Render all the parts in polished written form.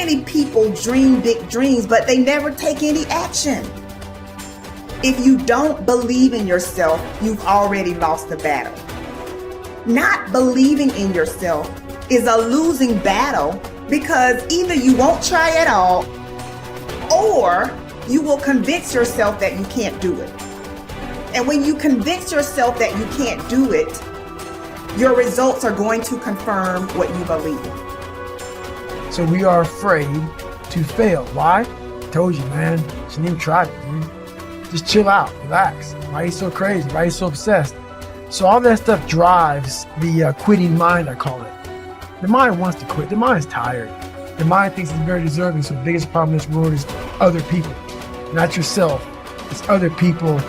many people dream big dreams, but they never take any action. If you don't believe in yourself, you've already lost the battle. Not believing in yourself is a losing battle because either you won't try at all or you will convince yourself that you can't do it. And when you convince yourself that you can't do it, your results are going to confirm what you believe. So we are afraid to fail. Why? I told you, man. Shouldn't even try it, dude. Just chill out, relax. Why are you so crazy? Why are you so obsessed? So all that stuff drives the quitting mind, I call it. The mind wants to quit. The mind is tired. The mind thinks it's very deserving. So the biggest problem in this world is other people, not yourself. It's other people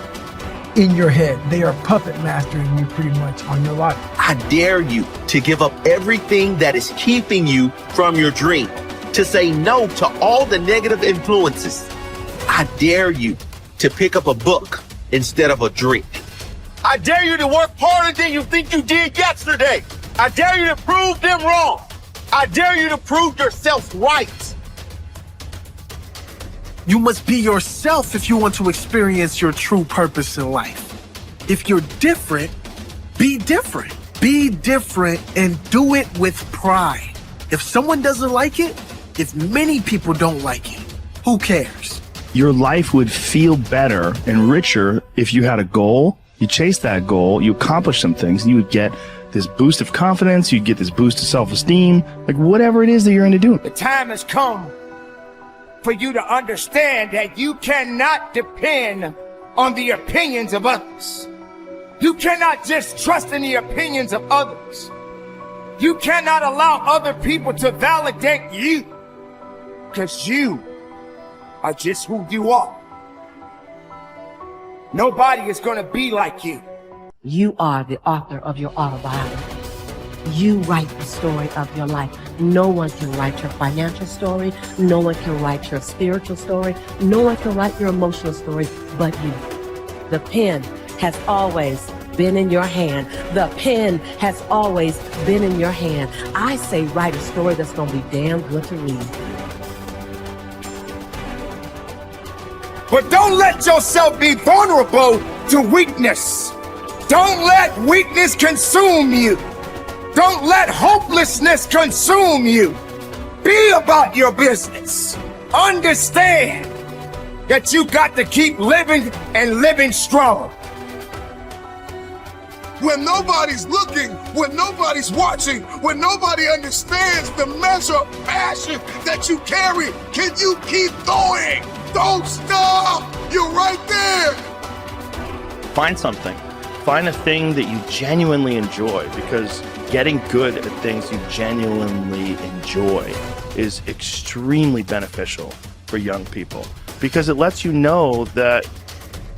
in your head. They are puppet mastering you pretty much on your life. I dare you to give up everything that is keeping you from your dream, to say no to all the negative influences. I dare you to pick up a book instead of a drink. I dare you to work harder than you think you did yesterday. I dare you to prove them wrong. I dare you to prove yourself right. You must be yourself if you want to experience your true purpose in life. If you're different, be different. Be different and do it with pride. If someone doesn't like it, if many people don't like it, who cares? Your life would feel better and richer if you had a goal, you chase that goal, you accomplish some things, and you would get this boost of confidence, you'd get this boost of self-esteem, like whatever it is that you're into doing. The time has come for you to understand that you cannot depend on the opinions of others. You cannot just trust in the opinions of others. You cannot allow other people to validate you, because you are just who you are. Nobody is going to be like you. You are the author of your autobiography. You write the story of your life. No one can write your financial story. No one can write your spiritual story. No one can write your emotional story but you. The pen has always been in your hand. The pen has always been in your hand. I say write a story that's going to be damn good to read. But don't let yourself be vulnerable to weakness. Don't let weakness consume you. Don't let hopelessness consume you. Be about your business. Understand that you got to keep living and living strong. When nobody's looking, when nobody's watching, when nobody understands the measure of passion that you carry, can you keep going? Don't stop! You're right there! Find something. Find a thing that you genuinely enjoy, because getting good at things you genuinely enjoy is extremely beneficial for young people, because it lets you know that,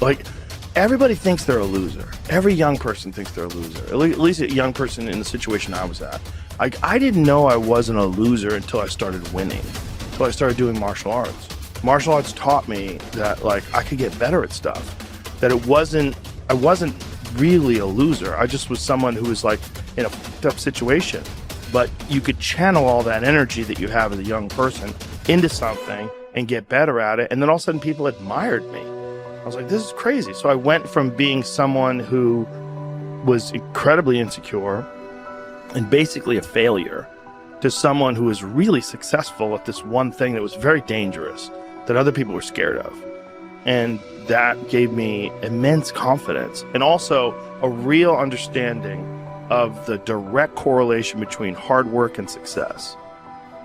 like, everybody thinks they're a loser. Every young person thinks they're a loser. At least a young person in the situation I was at. Like, I didn't know I wasn't a loser until I started winning, until I started doing martial arts. Martial arts taught me that, like, I could get better at stuff, that I wasn't really a loser. I just was someone who was, like, in a fucked up situation. But you could channel all that energy that you have as a young person into something and get better at it. And then all of a sudden people admired me. I was like, this is crazy. So I went from being someone who was incredibly insecure and basically a failure to someone who was really successful at this one thing that was very dangerous, that other people were scared of. And that gave me immense confidence and also a real understanding of the direct correlation between hard work and success.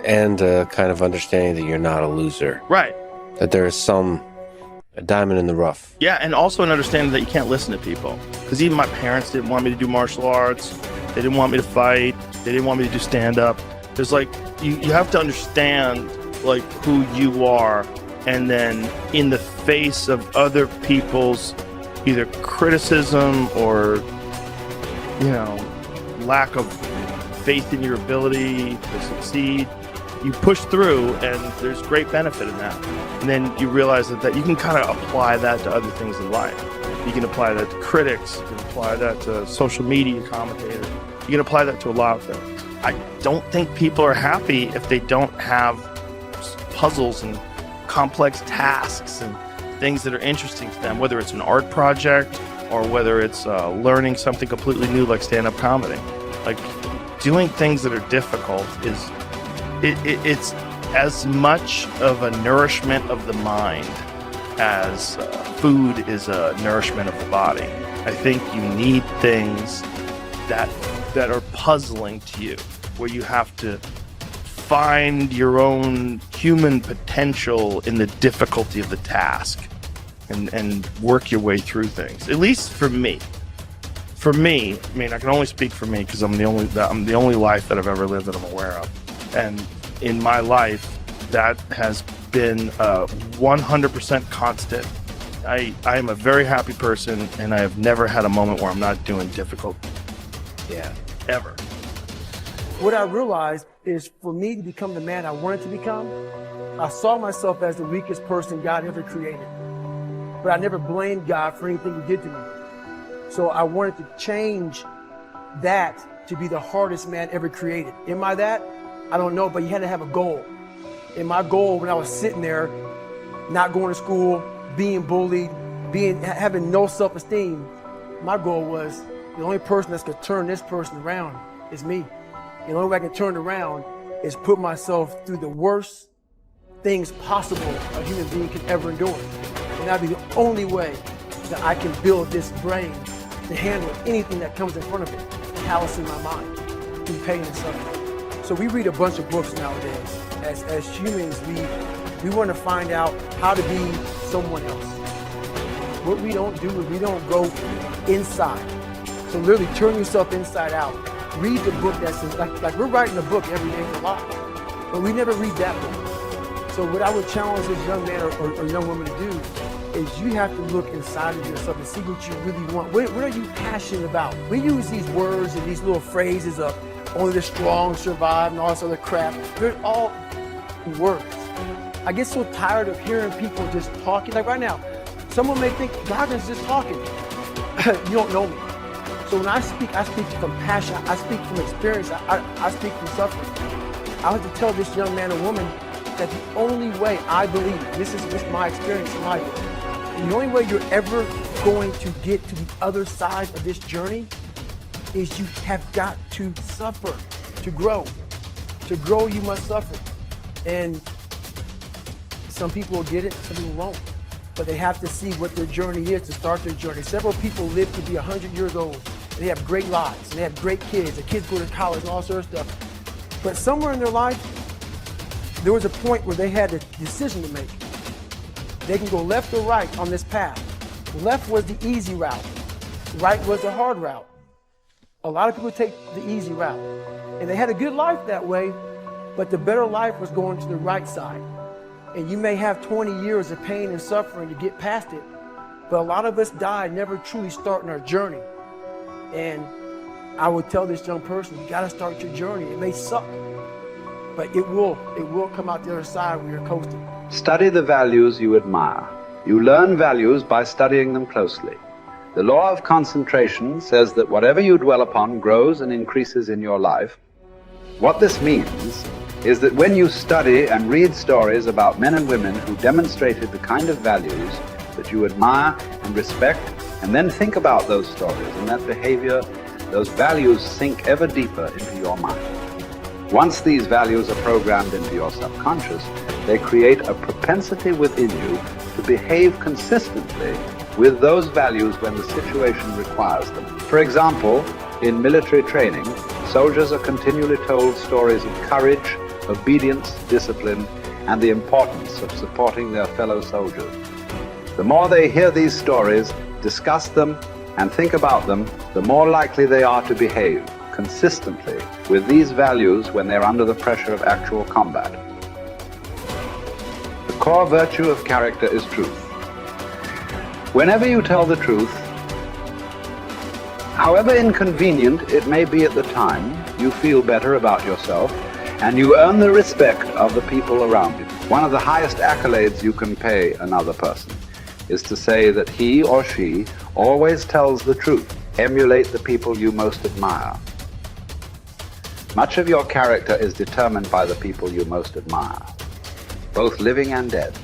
And kind of understanding that you're not a loser. Right. That there is a diamond in the rough. Yeah, and also an understanding that you can't listen to people. Because even my parents didn't want me to do martial arts. They didn't want me to fight. They didn't want me to do stand-up. There's like, you have to understand, like, who you are. And then in the face of other people's either criticism or, you know, lack of faith in your ability to succeed, you push through, and there's great benefit in that. And then you realize that you can kind of apply that to other things in life. You can apply that to critics, you can apply that to social media commentators, you can apply that to a lot of things. I don't think people are happy if they don't have puzzles and complex tasks and things that are interesting to them, whether it's an art project or whether it's learning something completely new like stand-up comedy. Like, doing things that are difficult is it's as much of a nourishment of the mind as food is a nourishment of the body. I think you need things that are puzzling to you, where you have to find your own human potential in the difficulty of the task and work your way through things. At least for me. For me, I mean, I can only speak for me because I'm the only life that I've ever lived that I'm aware of. And in my life, that has been 100% constant. I am a very happy person, and I have never had a moment where I'm not doing difficult. Yeah, ever. What I realized is, for me to become the man I wanted to become, I saw myself as the weakest person God ever created. But I never blamed God for anything he did to me. So I wanted to change that to be the hardest man ever created. Am I that? I don't know, but you had to have a goal. And my goal, when I was sitting there, not going to school, being bullied, having no self-esteem, my goal was the only person that's gonna turn this person around is me. And the only way I can turn it around is put myself through the worst things possible a human being can ever endure. And that'd be the only way that I can build this brain to handle anything that comes in front of it, callousing my mind through pain and suffering. So we read a bunch of books nowadays. As humans, we want to find out how to be someone else. What we don't do is we don't go inside. So literally turn yourself inside out. Read the book that's like we're writing a book every day for life, but we never read that book. So what I would challenge this young man or young woman to do is you have to look inside of yourself and see what you really want. What are you passionate about? We use these words and these little phrases of only the strong survive and all this other crap. They're all words. I get so tired of hearing people just talking. Like right now, someone may think Goggins is just talking. You don't know me. So when I speak from passion. I speak from experience. I speak from suffering. I have to tell this young man or woman that the only way I believe, this is my experience in life, and the only way you're ever going to get to the other side of this journey is you have got to suffer to grow. To grow, you must suffer. And some people will get it, some people won't. But they have to see what their journey is to start their journey. Several people live to be 100 years old. And they have great lives, and they have great kids. The kids go to college and all sorts of stuff. But somewhere in their life, there was a point where they had a decision to make. They can go left or right on this path. Left was the easy route. Right was the hard route. A lot of people take the easy route. And they had a good life that way, but the better life was going to the right side. And you may have 20 years of pain and suffering to get past it, but a lot of us die never truly starting our journey. And I would tell this young person, you gotta start your journey. It may suck, but it will come out the other side when you're coasting. Study the values you admire. You learn values by studying them closely. The law of concentration says that whatever you dwell upon grows and increases in your life. What this means is that when you study and read stories about men and women who demonstrated the kind of values that you admire and respect, and then think about those stories and that behavior, those values sink ever deeper into your mind. Once these values are programmed into your subconscious, they create a propensity within you to behave consistently with those values when the situation requires them. For example, in military training, soldiers are continually told stories of courage, obedience, discipline, and the importance of supporting their fellow soldiers. The more they hear these stories, discuss them, and think about them, the more likely they are to behave consistently with these values when they're under the pressure of actual combat. The core virtue of character is truth. Whenever you tell the truth, however inconvenient it may be at the time, you feel better about yourself and you earn the respect of the people around you. One of the highest accolades you can pay another person is to say that he or she always tells the truth. Emulate the people you most admire. Much of your character is determined by the people you most admire. both living and dead.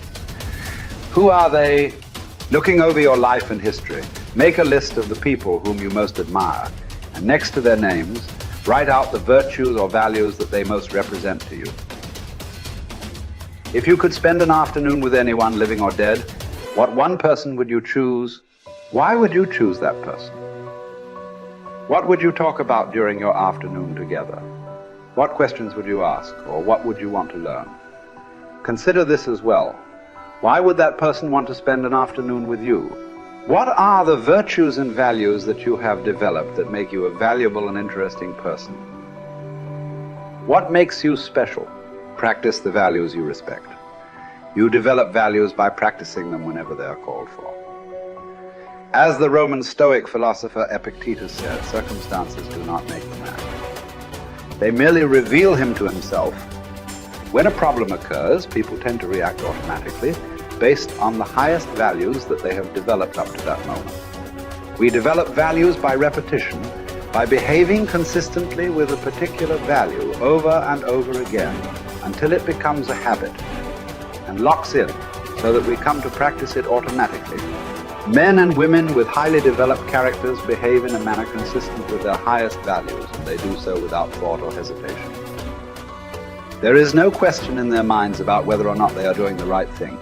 Who are they? Looking over your life and history, make a list of the people whom you most admire, and next to their names, write out the virtues or values that they most represent to you. If you could spend an afternoon with anyone, living or dead, what one person would you choose? Why would you choose that person? What would you talk about during your afternoon together? What questions would you ask, or what would you want to learn? Consider this as well. Why would that person want to spend an afternoon with you? What are the virtues and values that you have developed that make you a valuable and interesting person? What makes you special? Practice the values you respect. You develop values by practicing them whenever they are called for. As the Roman Stoic philosopher Epictetus said, circumstances do not make the man. They merely reveal him to himself. When a problem occurs, people tend to react automatically based on the highest values that they have developed up to that moment. We develop values by repetition, by behaving consistently with a particular value over and over again until it becomes a habit and locks in so that we come to practice it automatically. Men and women with highly developed characters behave in a manner consistent with their highest values, and they do so without thought or hesitation. There is no question in their minds about whether or not they are doing the right thing.